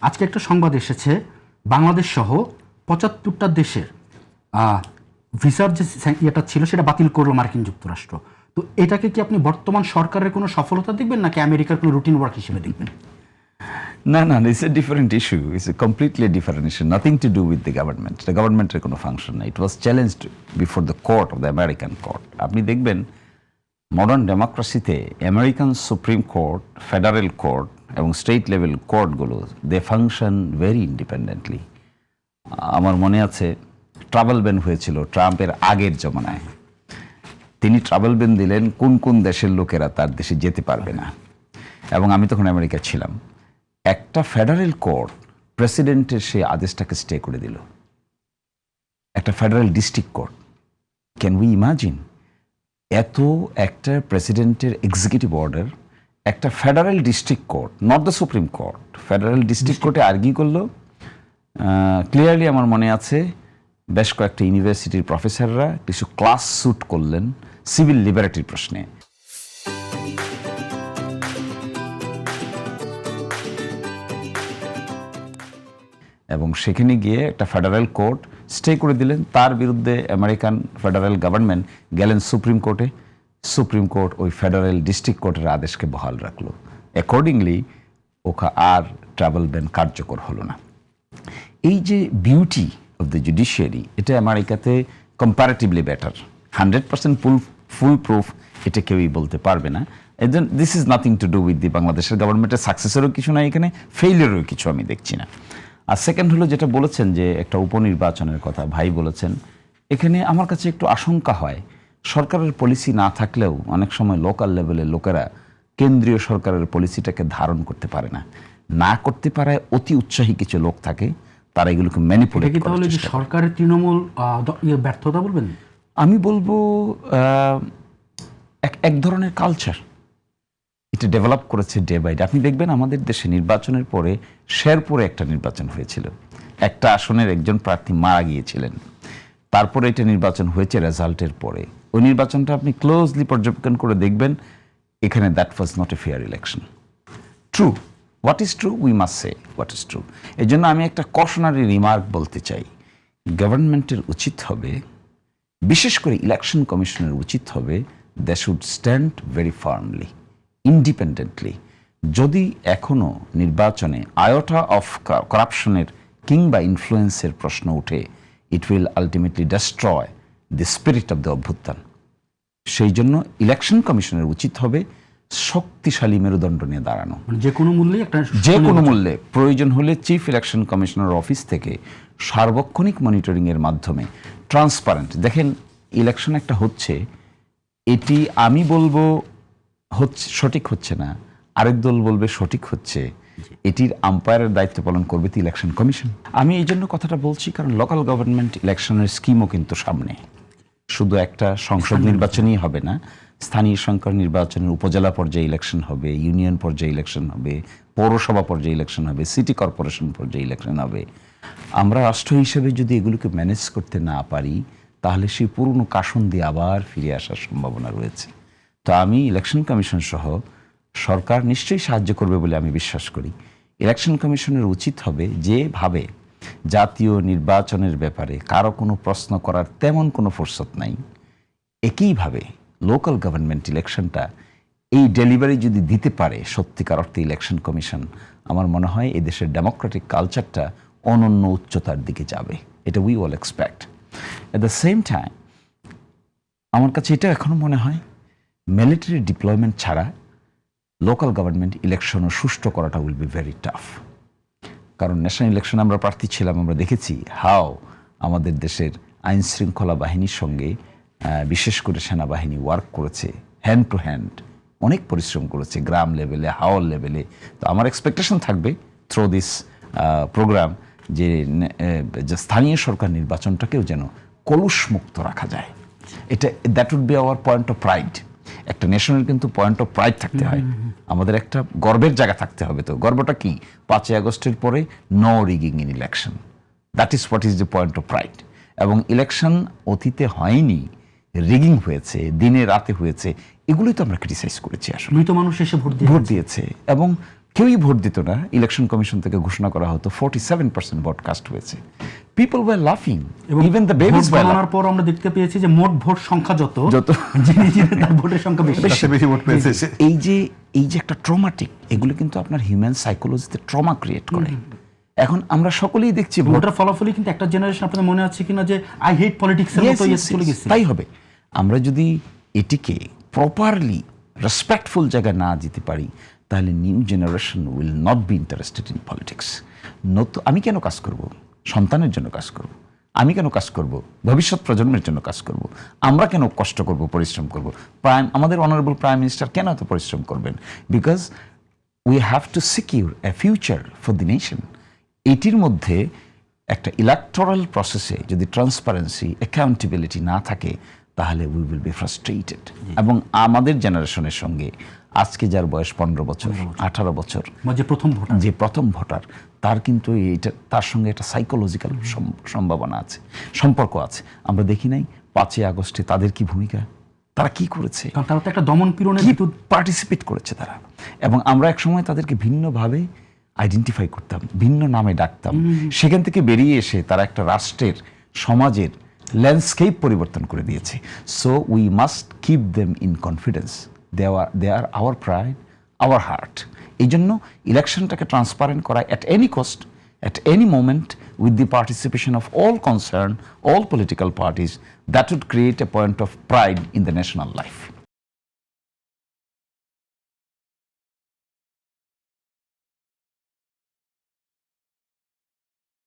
আজকে একটা সংবাদ এসেছে বাংলাদেশ সহ ৭৫টা দেশের ভিসার যে ইয়েটা ছিল সেটা বাতিল করলো মার্কিন যুক্তরাষ্ট্র। তো এটাকে কি আপনি বর্তমান সরকারের কোনো সফলতা দেখবেন নাকি আমেরিকার কোনো রুটিন ওয়ার্ক হিসেবে দেখবেন? No, it's a different issue. It's a completely different issue. Nothing to do with the government. The government এর কোনো ফাংশন নাই. It was challenged before the court of the American court. আপনি দেখবেন modern ডেমোক্রেসিতে American supreme court, federal court এবং state level কোর্টগুলো they function very independently. আমার মনে আছে ট্রাভেল ব্যান হয়েছিল ট্রাম্পের আগের জমানায়। তিনি ট্রাভেল ব্যান দিলেন কোন কোন দেশের লোকেরা তার দেশে যেতে পারবে না, এবং আমি তখন আমেরিকা ছিলাম। একটা ফেডারেল কোর্ট প্রেসিডেন্টের সেই আদেশটাকে স্টে করে দিল, একটা federal district court. Can we imagine এত একটা প্রেসিডেন্টের এক্সিকিউটিভ অর্ডার একটা federal district court, not the supreme court, federal district কোর্টে আর্গি করলো। ক্লিয়ারলি আমার মনে আছে বেশ কয়েকটা ইউনিভার্সিটির প্রফেসররা কিছু ক্লাস স্যুট করলেন সিভিল লিবার্টির প্রশ্নে। এবং সেখানে গিয়ে একটা ফেডারেল কোর্ট স্টে করে দিলেন, তার বিরুদ্ধে আমেরিকান ফেডারেল গভর্নমেন্ট গেলেন সুপ্রিম কোর্টে। সুপ্রিম কোর্ট ওই ফেডারেল ডিস্ট্রিক্ট কোর্টের আদেশকে বহাল রাখলো। অ্যাকর্ডিংলি আর ট্রাভেল ব্যান কার্যকর হলো না। এই যে বিউটি অফ দ্য জুডিশিয়ারি, এটা আমেরিকাতে কম্পারেটিভলি বেটার। 100% ফুল প্রুফ এটা কেউই বলতে পারবে না। This is nothing to do with the বাংলাদেশের গভর্নমেন্টের সাকসেসেরও কিছু না, এখানে ফেইলিয়ারেরও কিছু আমি দেখছি না। আর সেকেন্ড হলো যেটা বলেছেন যে একটা উপনির্বাচনের কথা ভাই বলেছেন, এখানে আমার কাছে একটু আশঙ্কা হয় সরকারের পলিসি না থাকলেও অনেক সময় লোকাল লেভেলের লোকেরা কেন্দ্রীয় সরকারের পলিসিটাকে ধারণ করতে পারে না করতে পারায় অতি উৎসাহী কিছু লোক থাকে, তারা এগুলোকে ম্যানিপুলেট করে। তাহলে যে সরকারের তৃণমূল ব্যর্থতা বলবেন? আমি বলবো এক ধরনের কালচার এটা ডেভেলপ করেছে ডে বাই ডে। আপনি দেখবেন আমাদের দেশে নির্বাচনের পরে শেরপুরে একটা নির্বাচন হয়েছিল, একটা আসনের একজন প্রার্থী মারা গিয়েছিলেন, তারপরে এটা নির্বাচন হয়েছে রেজাল্টের পরে। ওই নির্বাচনটা আপনি ক্লোজলি পর্যবেক্ষণ করে দেখবেন, এখানে that was not a fair election. True, what is true we must say what is true. এই জন্য আমি একটা কশনারি রিমার্ক বলতে চাই, গভর্নমেন্টের উচিত হবে, বিশেষ করে ইলেকশন কমিশনের উচিত হবে, they should stand very firmly independently. যদি এখনও নির্বাচনে আয়োটা অফ করাপশনের কিংবা ইনফ্লুয়েন্সের প্রশ্ন উঠে, it will ultimately destroy the spirit of the অভ্যুত্থান। সেই জন্য ইলেকশন কমিশনের উচিত হবে শক্তিশালী মেরুদণ্ড নিয়ে দাঁড়ানো, যে কোনো মূল্যে প্রয়োজন হলে চিফ ইলেকশন কমিশনার অফিস থেকে সার্বক্ষণিক মনিটরিংয়ের মাধ্যমে ট্রান্সপারেন্ট। দেখেন ইলেকশন একটা হচ্ছে, এটি আমি বলবো সঠিক হচ্ছে না, আরেক দল বলবে সঠিক হচ্ছে, এটির আম্পায়ারের দায়িত্ব পালন করবে তো ইলেকশন কমিশন। আমি এই জন্য কথাটা বলছি কারণ লোকাল গভর্নমেন্ট ইলেকশনের স্কিমও কিন্তু সামনে, শুধু একটা সংসদ নির্বাচনই হবে না, স্থানীয় সরকার নির্বাচনের উপজেলা পর্যায়ে ইলেকশন হবে, ইউনিয়ন পর্যায়ে ইলেকশন হবে, পৌরসভা পর্যায়ে ইলেকশন হবে, সিটি কর্পোরেশন পর্যায়ে ইলেকশন হবে। আমরা রাষ্ট্র হিসেবে যদি এগুলোকে ম্যানেজ করতে না পারি, তাহলে সেই পুরনো কাসন দিয়ে আবার ফিরে আসার সম্ভাবনা রয়েছে। তো আমি ইলেকশন কমিশন সহ সরকার নিশ্চয়ই সাহায্য করবে বলে আমি বিশ্বাস করি। ইলেকশন কমিশনের উচিত হবে যেভাবে জাতীয় নির্বাচনের ব্যাপারে কারো কোনো প্রশ্ন করার তেমন কোনো ফুরসত নাই, একইভাবে লোকাল গভর্নমেন্ট ইলেকশনটা এই ডেলিভারি যদি দিতে পারে সত্যিকার অর্থে ইলেকশন কমিশন, আমার মনে হয় এই দেশের ডেমোক্রেটিক কালচারটা অনন্য উচ্চতার দিকে যাবে। এটা we all expect. At the same time আমার কাছে এটা এখনও মনে হয় মিলিটারি ডিপ্লয়মেন্ট ছাড়া লোকাল গভর্নমেন্ট ইলেকশনও সুষ্ঠু করাটা উইল বি ভেরি টাফ। কারণ ন্যাশনাল ইলেকশনে আমরা প্রার্থী ছিলাম, আমরা দেখেছি হাও আমাদের দেশের আইন শৃঙ্খলা বাহিনীর সঙ্গে বিশেষ করে সেনাবাহিনী ওয়ার্ক করেছে, হ্যান্ড টু হ্যান্ড অনেক পরিশ্রম করেছে গ্রাম লেভেলে, হাওয়ার লেভেলে। তো আমার এক্সপেকটেশন থাকবে থ্রু দিস প্রোগ্রাম যে স্থানীয় সরকার নির্বাচনটাকেও যেন কলুষমুক্ত রাখা যায়। এটা that would be our point of pride. একটা নেশনের কিন্তু পয়েন্ট অফ প্রাইড থাকতে হয়, আমাদের একটা গর্বের জায়গা থাকতে হবে। তো গর্বটা কি? 5ই আগস্টের পরে no rigging in election, that is what is the point of pride. এবং ইলেকশন অতীতে হয়নি, রিগিং হয়েছে, দিনে রাতে হয়েছে, এগুলোই তো আমরা ক্রিটিসাইজ করেছি। আসলে মৃত মানুষ এসে ভোট দিয়েছে এবং কেউই ভোট দিত না, ইলেকশন কমিশন থেকে ঘোষণা করা হতো 47% ভোট কাস্ট হয়েছে। পিপল ওয়ার লাফিং, ইভেন দ্য বেবিজ ওয়ার লাফিং। পর আমরা দেখতে পেয়েছি যে মোট ভোট সংখ্যা যত যত- তার ভোটের সংখ্যা বেশি ভোট পেয়েছে। এই যে একটা ট্রমাটিক, এগুলো কিন্তু আপনার হিউম্যান সাইকোলজিতে ট্রমা ক্রিয়েট করে। এখন আমরা সকলেই দেখছি ভোটের ফলাফলই কিন্তু একটা জেনারেশন, আপনাদের মনে আছে কিনা, যে আই হেট পলিটিক্স এর মতো চলে গেছে। তাই হবে। আমরা যদি এটিকে প্রপারলি রেসপেক্টফুল জায়গায় না যেতে পারি, তাহলে new generation will not be interested in politics. আমি কেন কাজ করব? সন্তানের জন্য কাজ করব। আমি কেন কাজ করব? ভবিষ্যৎ প্রজন্মের জন্য কাজ করব। আমরা কেন কষ্ট করব, পরিশ্রম করব? আমাদের অনারেবল প্রাইম মিনিস্টার কেন এত পরিশ্রম করবেন? Because we have to secure a future for the nation. এটির মধ্যে একটা ইলেকটোরাল প্রসেসে যদি ট্রান্সপারেন্সি, অ্যাকাউন্টেবিলিটি না থাকে, তাহলে উই উইল বি ফ্রাস্ট্রেটেড। এবং আমাদের জেনারেশনের সঙ্গে আজকে যার বয়স 15 বছর, 18 বছর, যে প্রথম ভোটার, তার কিন্তু তার সঙ্গে একটা সাইকোলজিক্যাল সম্ভাবনা আছে, সম্পর্ক আছে। আমরা দেখি নাই 5ই আগস্টে তাদের কি ভূমিকা, তারা কি করেছে, তারা তো একটা দমন পীড়নে পার্টিসিপেট করেছে তারা। এবং আমরা একসময় তাদেরকে ভিন্নভাবে আইডেন্টিফাই করতাম, ভিন্ন নামে ডাকতাম। সেখান থেকে বেরিয়ে এসে তারা একটা রাষ্ট্রের, সমাজের ল্যান্ডস্কেপ পরিবর্তন করে দিয়েছে। So we must keep them in confidence. They are our pride, our heart. এই জন্য ইলেকশনটাকে ট্রান্সপারেন্ট করা at any cost, at any moment, with the participation of all concerned, all political parties, that would create a point of pride in the national life.